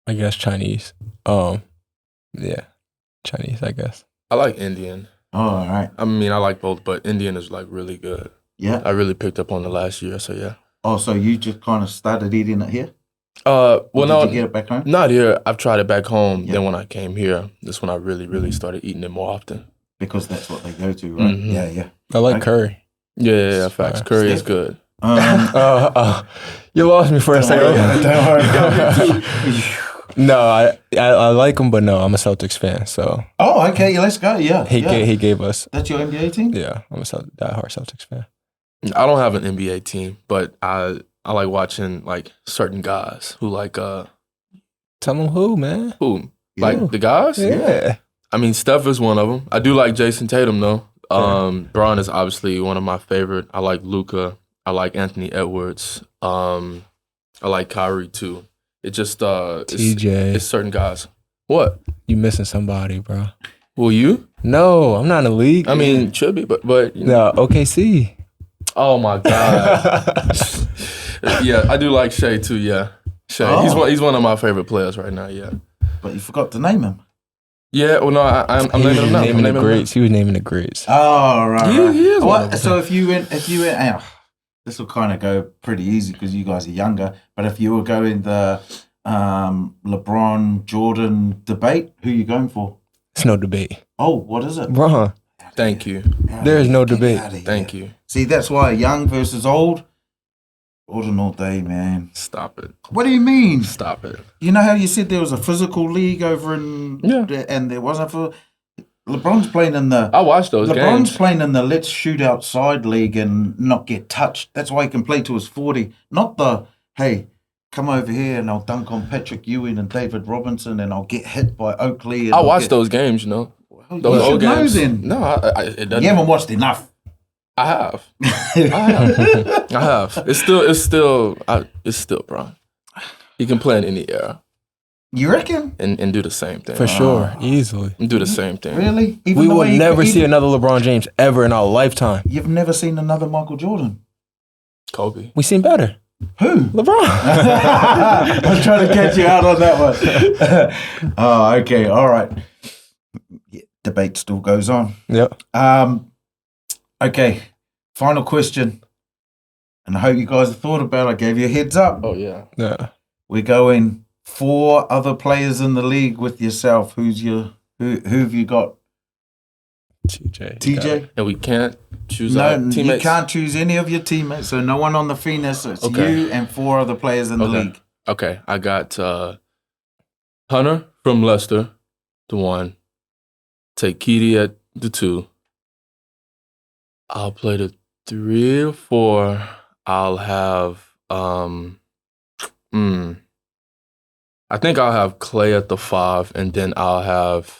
I guess Chinese. Yeah, Chinese. I guess. I like Indian. oh, all right, I mean, I like both, but Indian is like really good. yeah. I really picked up on the last year, so yeah. Oh, so you just kind of started eating it here? Well, Or no, did you get it back home? not here. I've tried it back home. Yeah. Then when I came here, that's when I really started eating it more often. Because that's what they go to, right? Mhm. Yeah. I like Okay. curry. Yeah, facts. Curry is good. You lost me for a second. Don't worry. No, I like him, but no, I'm a Celtics fan. So Oh, okay. Let's go. Yeah. he gave us. That's your NBA team? Yeah, I'm a diehard Celtics fan. I don't have an NBA team, but I like watching like certain guys who like Tell them who, man. who Yeah. like the guys. Yeah. I mean, Steph is one of them. I do like Jason Tatum though. Braun is obviously one of my favorite. I like Luka. I like Anthony Edwards. I like Kyrie too. It just TJ, it's certain guys. What? you missing somebody, bro? Will you? No, I'm not in the league. I mean, should be, but you know. no, OKC. Oh my god. Yeah, I do like Shea too. Yeah, Shea. Oh. He's one of my favorite players right now. Yeah. But you forgot to name him. Yeah. Well, no, I'm He naming was him now. I'm naming the naming him greats. He was naming the greats. Oh, right. He is one of What? them. So if you went, this will kind of go pretty easy because you guys are younger. But if you were going the LeBron Jordan debate, who are you going for? It's no debate, Oh, what is it? bro. Thank you. There is no debate. Thank you. See, that's why young versus old. Jordan all day, man. Stop it. What do you mean? Stop it. You know how you said there was a physical league over in, and there wasn't for. LeBron's playing in the. I watched those LeBron's games. playing in the let's shoot outside league and not get touched. That's why he can play to his 40. Not the hey, come over here and I'll dunk on Patrick Ewing and David Robinson and I'll get hit by Oakley. And I I'll watched get, those games. You know, You those old should know games. then. No, it doesn't. You haven't watched enough. I have. I have. It's still, bro. He can play in any era You reckon? and do the same thing. For sure, easily. And do the same thing. Really? Even We the will way never he- see another LeBron James ever in our lifetime. You've never seen another Michael Jordan. Kobe. We seen better. Who? LeBron. I was trying to catch you out on that one. Oh, okay. All right. Yeah, debate still goes on. Yep. Okay. Final question. And I hope you guys have thought about it. I gave you a heads up. Oh yeah. Yeah. We're going 4 other players in the league with yourself. Who's your Who have you got? TJ. TJ? And we can't choose No, our you teammates. can't choose any of your teammates. So no one on the Phoenix. It's Okay. you and 4 other players in the Okay. league. Okay, I got Hunter from Leicester, the 1. Take Keedy at the 2. I'll play the 3 or 4. I'll have I think I'll have Clay at the 5, and then I'll have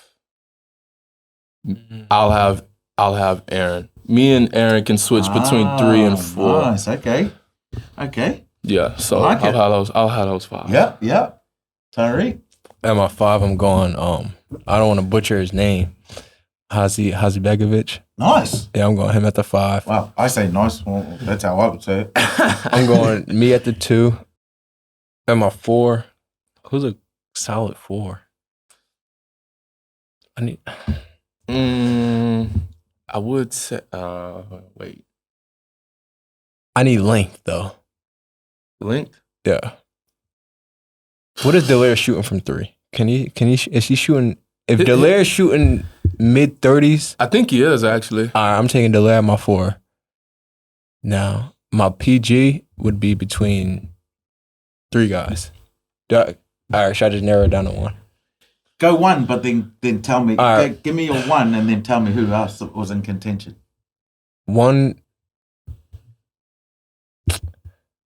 Aaron. Me and Aaron can switch between 3 and 4. Nice. Okay. Yeah, so I like it. I'll have those 5. Yep. Tyreek. At my 5, I'm going. I don't want to butcher his name. Hazibegovic. Nice. Yeah, I'm going him at the 5. Well, I say nice. Well, that's how I would say it. I'm going me at the 2. At my 4, who's a solid 4? I would say. Wait. I need length though. Linked? Yeah. What is Delaire shooting from 3? Is he shooting? If Delaire's shooting mid-30s, I think he is actually. all right, I'm taking Delaire at my 4. Now, my PG would be between 3 guys. All right, should I just narrow it down to 1? Go 1, but then tell me. All right. Give me your 1 and then tell me who else was in contention. 1, I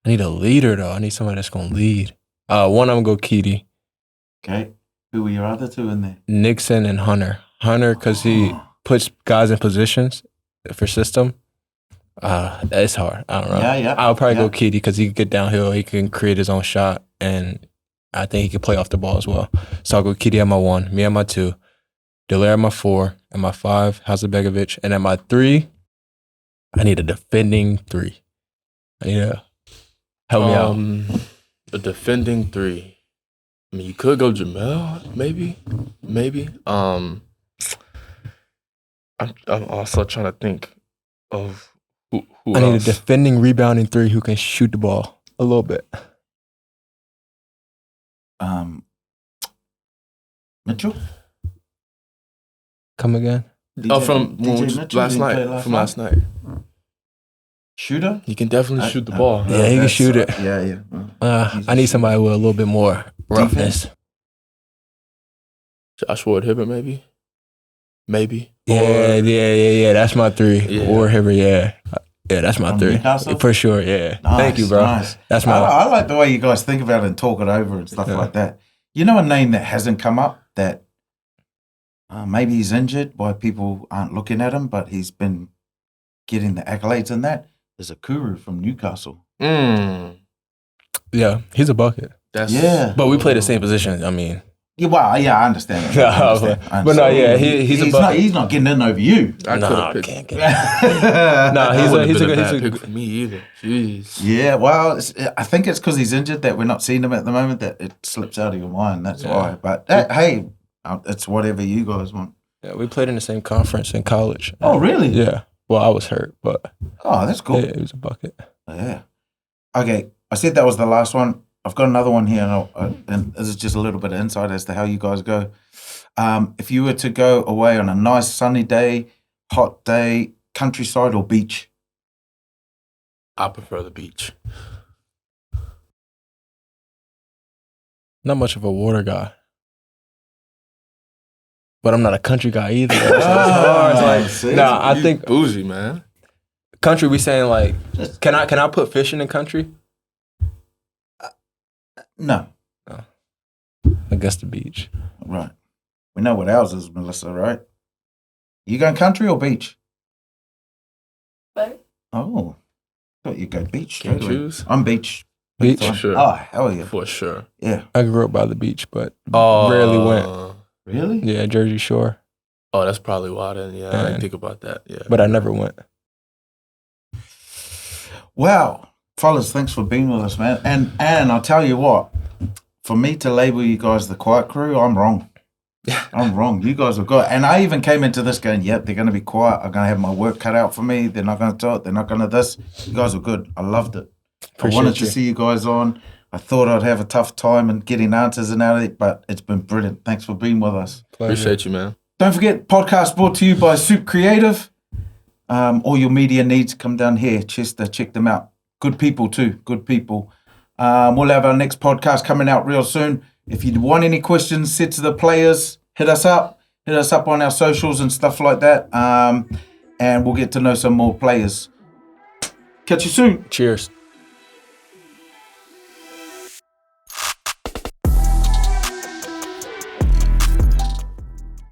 need a leader though. I need somebody that's gonna lead. 1, I'm gonna go Keedy, Okay. Who were your other 2 in there? Nixon, and Hunter. Hunter, because he puts guys in positions for system. It's hard. I don't know. Yeah. I'll probably go Keedy because he can get downhill. He can create his own shot, and I think he can play off the ball as well. So I'll go Keedy at my 1, me at my 2, Delaire at my 4, at my 5, Hazibegovic, and at my 3, I need a defending 3. I need a help me out. A defending 3. I mean, you could go Jamel, maybe. I'm also trying to think of who I need a else. defending, rebounding 3 who can shoot the ball a little bit. Mitchell? Come again? From Mitchell last didn't play night. From last night. Shooter? He can definitely shoot the ball. Yeah, he can shoot it. Yeah. I need somebody with a little bit more roughness. Josh Ward Hibbert, maybe. Yeah. That's my 3. Yeah. Or Hibbert, yeah. Yeah, that's my From 3. Newcastle? For sure, yeah. Nice, Thank you, bro. nice. That's my I like the way you guys think about it and talk it over and stuff like that. You know a name that hasn't come up that maybe he's injured, why people aren't looking at him, but he's been getting the accolades in that? There's a Kuru from Newcastle. Yeah, he's a bucket. Yeah. But we play the same position. I mean, Yeah, well, yeah, I understand. I understand. But no, yeah, he's a bucket. He's not getting in over you. I Nah, could can't have get Nah, he's a bad good. pick for me either. Jeez. Yeah, well, I think it's because he's injured that we're not seeing him at the moment that it slips out of your mind. That's why. But hey, it's whatever you guys want. Yeah, we played in the same conference in college. Oh, really? Yeah. Well, I was hurt, but Oh, that's cool. yeah, it was a bucket. Yeah. Okay, I said that was the last one. I've got another one here, and this is just a little bit of insight as to how you guys go. If you were to go away on a nice sunny day, hot day, countryside or beach? I prefer the beach. Not much of a water guy. But I'm not a country guy either. I think bougie, man. country. We saying like, can I put fishing in country? No. I guess the beach. Right. We know what ours is, Melissa, right? You going country or beach? Both. Oh. Thought you go beach. Can't straight away. choose. I'm beach. Beach. For sure. Oh, hell yeah. For sure. Yeah. I grew up by the beach, but rarely went. Really? Yeah, Jersey Shore, Oh, that's probably why then. Yeah, I didn't And- think about that. Yeah. but I never went. Wow. Fellas, thanks for being with us, man. And I'll tell you what, for me to label you guys the quiet crew, I'm wrong. I'm wrong. You guys are good. And I even came into this going, yep, they're going to be quiet. I'm going to have my work cut out for me. They're not going to talk. They're not going to this. You guys are good. I loved it. I wanted to see you guys on. I thought I'd have a tough time and getting answers and out of it, but it's been brilliant. Thanks for being with us. Pleasure. Appreciate you, man. Don't forget, podcast brought to you by Soup Creative. All your media needs come down here. Chester, check them out. Good people too. Good people. We'll have our next podcast coming out real soon. If you want any questions, said to the players, hit us up. Hit us up on our socials and stuff like that. And we'll get to know some more players. Catch you soon. Cheers.